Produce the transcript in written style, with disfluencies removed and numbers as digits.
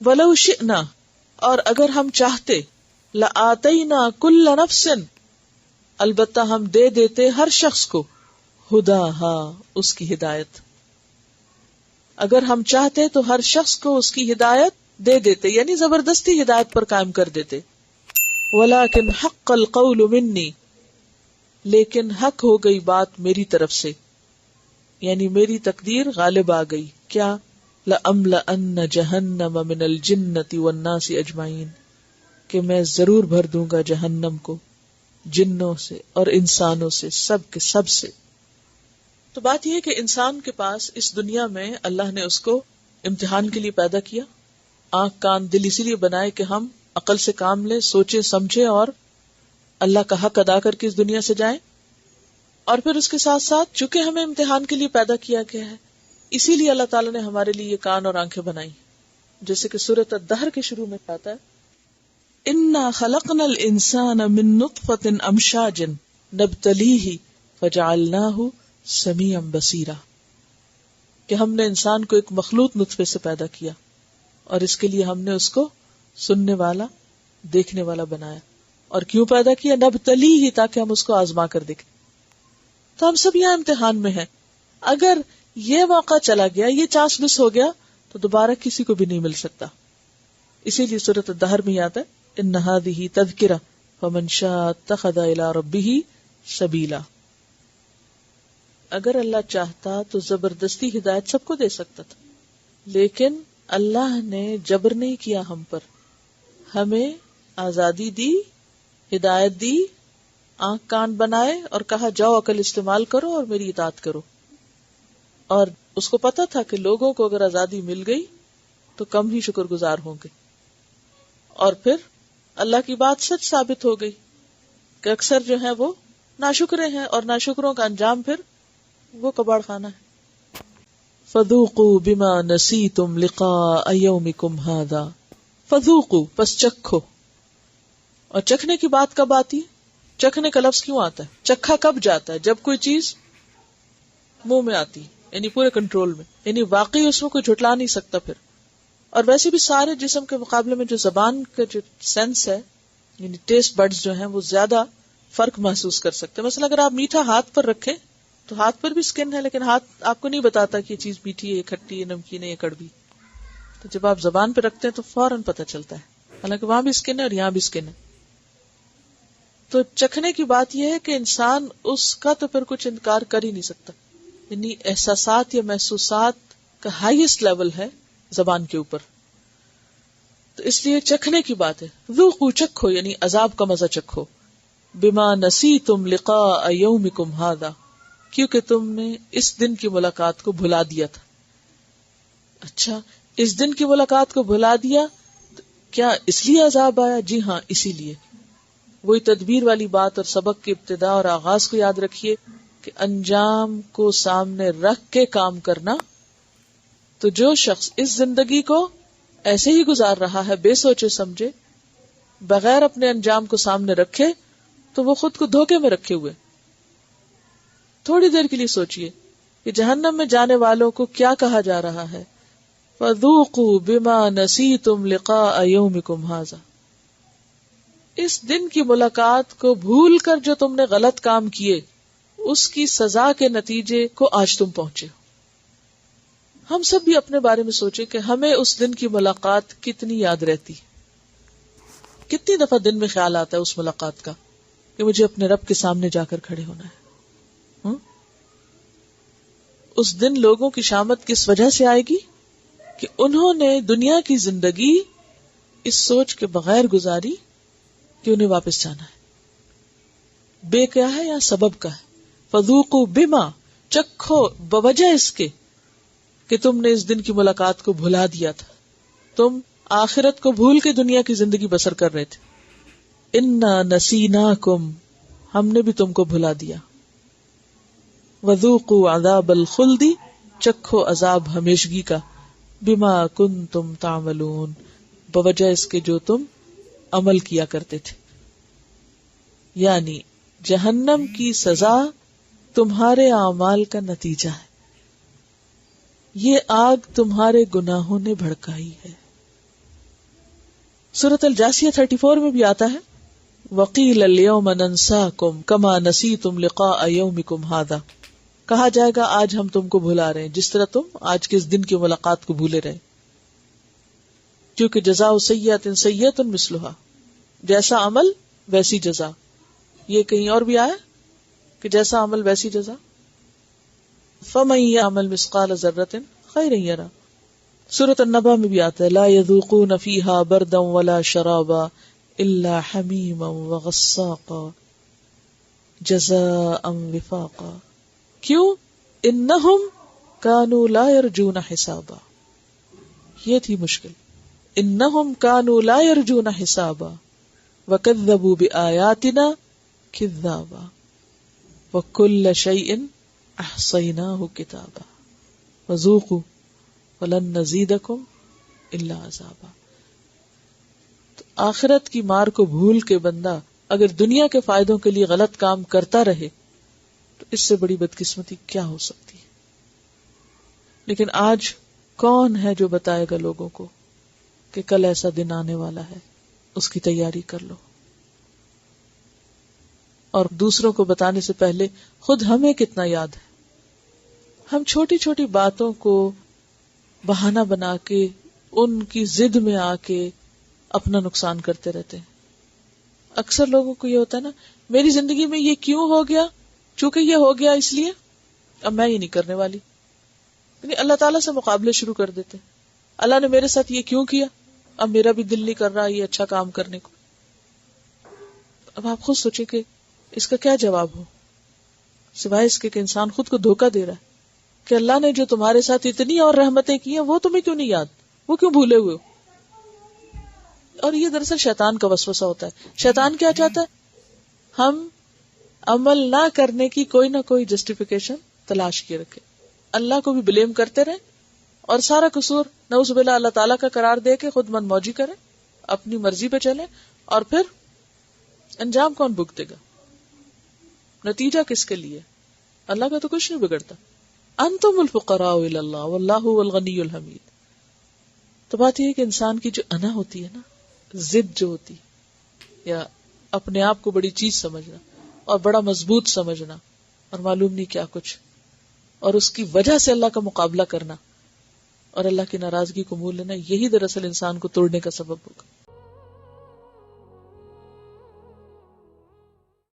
وَلَوْ شِئْنَا، اور اگر ہم چاہتے، لَآتَيْنَا كُلَّ نَفْسٍ، البتہ ہم دے دیتے ہر شخص کو، ہداہا، اس کی ہدایت. اگر ہم چاہتے تو ہر شخص کو اس کی ہدایت دے دیتے، یعنی زبردستی ہدایت پر قائم کر دیتے. وَلَكِنْ حَقَّ الْقَوْلُ مِنِّي، لیکن حق ہو گئی بات میری طرف سے، یعنی میری تقدیر غالب آ گئی. کیا؟ لَأَمْلَأَنَّ جَهَنَّمَ مِنَ الْجِنَّةِ وَالنَّاسِ أَجْمَعِينَ، کہ میں ضرور بھر دوں گا جہنم کو جنوں سے اور انسانوں سے، سب کے سب سے. تو بات یہ ہے کہ انسان کے پاس اس دنیا میں اللہ نے اس کو امتحان کے لیے پیدا کیا. آنکھ کان دل اسی لیے بنائے کہ ہم عقل سے کام لیں، سوچے سمجھے اور اللہ کا حق ادا کر کے اس دنیا سے جائیں. اور پھر اس کے ساتھ ساتھ چونکہ ہمیں امتحان کے لیے پیدا کیا گیا ہے، اسی لیے اللہ تعالیٰ نے ہمارے لیے یہ کان اور آنکھیں بنائی، جیسے کہ سورۃ الدہر کے شروع میں آتا ہے، اِنَّا خَلَقْنَا الْإِنسَانَ مِن نُطْفَةٍ أَمْشَاجٍ نَبْتَلِيهِ فَجَعَلْنَاهُ سَمِيعًا بَصِيرًا، کہ ہم نے انسان کو ایک مخلوط نطفے سے پیدا کیا اور اس کے لیے ہم نے اس کو سننے والا، دیکھنے والا بنایا. اور کیوں پیدا کیا؟ نبتلیہ، تاکہ ہم اس کو آزما کر دیکھیں. تو ہم سب یہاں امتحان میں ہیں. اگر یہ موقع چلا گیا، یہ چانس مس ہو گیا، تو دوبارہ کسی کو بھی نہیں مل سکتا. اسی لیے سورۃ الدہر میں آتا ہے ان هذه تذکرہ فمن شاء اتخذ الی ربہ سبیلا. اگر اللہ چاہتا تو زبردستی ہدایت سب کو دے سکتا تھا، لیکن اللہ نے جبر نہیں کیا ہم پر، ہمیں آزادی دی، ہدایت دی، آنکھ کان بنائے اور کہا جاؤ عقل استعمال کرو اور میری اطاعت کرو. اور اس کو پتا تھا کہ لوگوں کو اگر آزادی مل گئی تو کم ہی شکر گزار ہوں گے. اور پھر اللہ کی بات سچ ثابت ہو گئی کہ اکثر جو ہیں وہ ناشکرے ہیں، اور ناشکروں کا انجام پھر وہ کباڑ خانہ ہے. فذوقوا بما نسیتم لقاء یومکم ھذا، فذوقوا، پس چکھو. اور چکھنے کی بات کب آتی ہے؟ چکھنے کا لفظ کیوں آتا ہے؟ چکھا کب جاتا ہے؟ جب کوئی چیز منہ میں آتی، یعنی پورے کنٹرول میں، یعنی واقعی اس میں کوئی جھٹلا نہیں سکتا پھر. اور ویسے بھی سارے جسم کے مقابلے میں جو زبان کا جو سینس ہے، یعنی ٹیسٹ بڈز جو ہیں، وہ زیادہ فرق محسوس کر سکتے ہیں. مثلا اگر آپ میٹھا ہاتھ پر رکھیں تو ہاتھ پر بھی سکن ہے، لیکن ہاتھ آپ کو نہیں بتاتا کہ یہ چیز میٹھی ہے، یہ کھٹی ہے، نمکین ہے، یہ کڑوی. تو جب آپ زبان پہ رکھتے ہیں تو فوراً پتہ چلتا ہے، حالانکہ وہاں بھی سکن ہے اور یہاں بھی سکن ہے. تو چکھنے کی بات یہ ہے کہ انسان اس کا تو پھر کچھ انکار کر ہی نہیں سکتا، یعنی احساسات یا محسوسات کا ہائیسٹ لیول ہے زبان کے اوپر. تو اس لیے چکھنے کی بات ہے. ذوقوا، چکھو، یعنی عذاب کا مزہ چکھو. بما نسیتم لقاء یومکم ھذا، کیونکہ تم نے اس دن کی ملاقات کو بھلا دیا تھا. اچھا، اس دن کی ملاقات کو بھلا دیا، کیا اس لیے عذاب آیا؟ جی ہاں، اسی لیے. وہی تدبیر والی بات اور سبق کی ابتدا اور آغاز کو یاد رکھیے کہ انجام کو سامنے رکھ کے کام کرنا. تو جو شخص اس زندگی کو ایسے ہی گزار رہا ہے، بے سوچے سمجھے، بغیر اپنے انجام کو سامنے رکھے، تو وہ خود کو دھوکے میں رکھے ہوئے. تھوڑی دیر کے لیے سوچئے کہ جہنم میں جانے والوں کو کیا کہا جا رہا ہے، فَذُوقُوا بِمَا نَسِيتُمْ لِقَاءَ يَوْمِكُمْ هَذَا. اس دن کی ملاقات کو بھول کر جو تم نے غلط کام کیے، اس کی سزا کے نتیجے کو آج تم پہنچے. ہم سب بھی اپنے بارے میں سوچیں کہ ہمیں اس دن کی ملاقات کتنی یاد رہتی، کتنی دفعہ دن میں خیال آتا ہے اس ملاقات کا کہ مجھے اپنے رب کے سامنے جا کر کھڑے ہونا ہے. اس دن لوگوں کی شامت کس وجہ سے آئے گی کہ انہوں نے دنیا کی زندگی اس سوچ کے بغیر گزاری کہ انہیں واپس جانا ہے. بے کیا ہے یا سبب کا ہے. فذوقوا بما، چکھو بوجہ اس کے کہ تم نے اس دن کی ملاقات کو بھلا دیا تھا، تم آخرت کو بھول کے دنیا کی زندگی بسر کر رہے تھے. انا نسیناکم، ہم نے بھی تم کو بھلا دیا. وذوقوا عذاب الخلد، چکھو عذاب ہمیشگی کا. بما کنتم تعملون، بوجہ اس کے جو تم عمل کیا کرتے تھے. یعنی جہنم کی سزا تمہارے اعمال کا نتیجہ ہے. یہ آگ تمہارے گناہوں نے بھڑکائی ہے. سورۃ الجاثیہ 34 میں بھی آتا ہے وَقِيلَ الْيَوْمَ نَنْسَاكُمْ كَمَا نَسِيتُمْ لِقَاءَ يَوْمِكُمْ هَذَا، کہا جائے گا آج ہم تم کو بھلا رہے ہیں جس طرح تم آج کے اس دن کی ملاقات کو بھولے رہے، کیونکہ جزاء سیئۃ سیئۃ مثلھا، جیسا عمل ویسی جزا. یہ کہیں اور بھی آیا کہ جیسا عمل ویسی جزا. فَمَن يَعْمَلْ مِثْقَالَ ذَرَّةٍ خَيْرًا يَرَهُ. سورۃ النبأ میں بھی آتا ہے لا يذوقون فيها بردا ولا شرابا الا حمیما وغساقا جزاء وفاقا. کیوں؟ انہم كانوا لا يرجون حسابا. یہ تھی مشکل. انہم كانوا لا يرجون حسابا وكذبوا بآیاتنا کذابا وكل شيء احصیناہ کتابا وذوقوا وَلَن نَّزِيدَكُمْ إِلَّا عَذَابًا. تو آخرت کی مار کو بھول کے بندہ اگر دنیا کے فائدوں کے لیے غلط کام کرتا رہے تو اس سے بڑی بدقسمتی کیا ہو سکتی ہے. لیکن آج کون ہے جو بتائے گا لوگوں کو کہ کل ایسا دن آنے والا ہے، اس کی تیاری کر لو. اور دوسروں کو بتانے سے پہلے خود ہمیں کتنا یاد ہے. ہم چھوٹی چھوٹی باتوں کو بہانہ بنا کے ان کی ضد میں آ کے اپنا نقصان کرتے رہتے ہیں. اکثر لوگوں کو یہ ہوتا ہے نا میری زندگی میں یہ کیوں ہو گیا، چونکہ یہ ہو گیا اس لیے اب میں یہ نہیں کرنے والی. یعنی اللہ تعالیٰ سے مقابلے شروع کر دیتے. اللہ نے میرے ساتھ یہ کیوں کیا، اب میرا بھی دل نہیں کر رہا یہ اچھا کام کرنے کو. اب آپ خود سوچیں کہ اس کا کیا جواب ہو، سوائے اس کے کہ انسان خود کو دھوکہ دے رہا ہے کہ اللہ نے جو تمہارے ساتھ اتنی اور رحمتیں کی ہیں وہ تمہیں کیوں نہیں یاد، وہ کیوں بھولے ہوئے ہو. اور یہ دراصل شیطان کا وسوسہ ہوتا ہے. شیطان کیا چاہتا ہے، ہم عمل نہ کرنے کی کوئی نہ کوئی جسٹیفیکیشن تلاش کیے رکھے، اللہ کو بھی بلیم کرتے رہے اور سارا قصور نعوذ باللہ اللہ تعالیٰ کا قرار دے کے خود من موجی کرے، اپنی مرضی پہ چلے، اور پھر انجام کون بھگتے گا، نتیجہ کس کے لیے؟ اللہ کا تو کچھ نہیں بگڑتا. انتم الفقراء الی اللہ واللہ هو الغنی الحمید. تو بات یہ ہے کہ انسان کی جو انا ہوتی ہے نا، ضد جو ہوتی یا اپنے آپ کو بڑی چیز سمجھنا اور بڑا مضبوط سمجھنا اور معلوم نہیں کیا کچھ، اور اس کی وجہ سے اللہ کا مقابلہ کرنا اور اللہ کی ناراضگی کو مول لینا، یہی دراصل انسان کو توڑنے کا سبب ہوگا.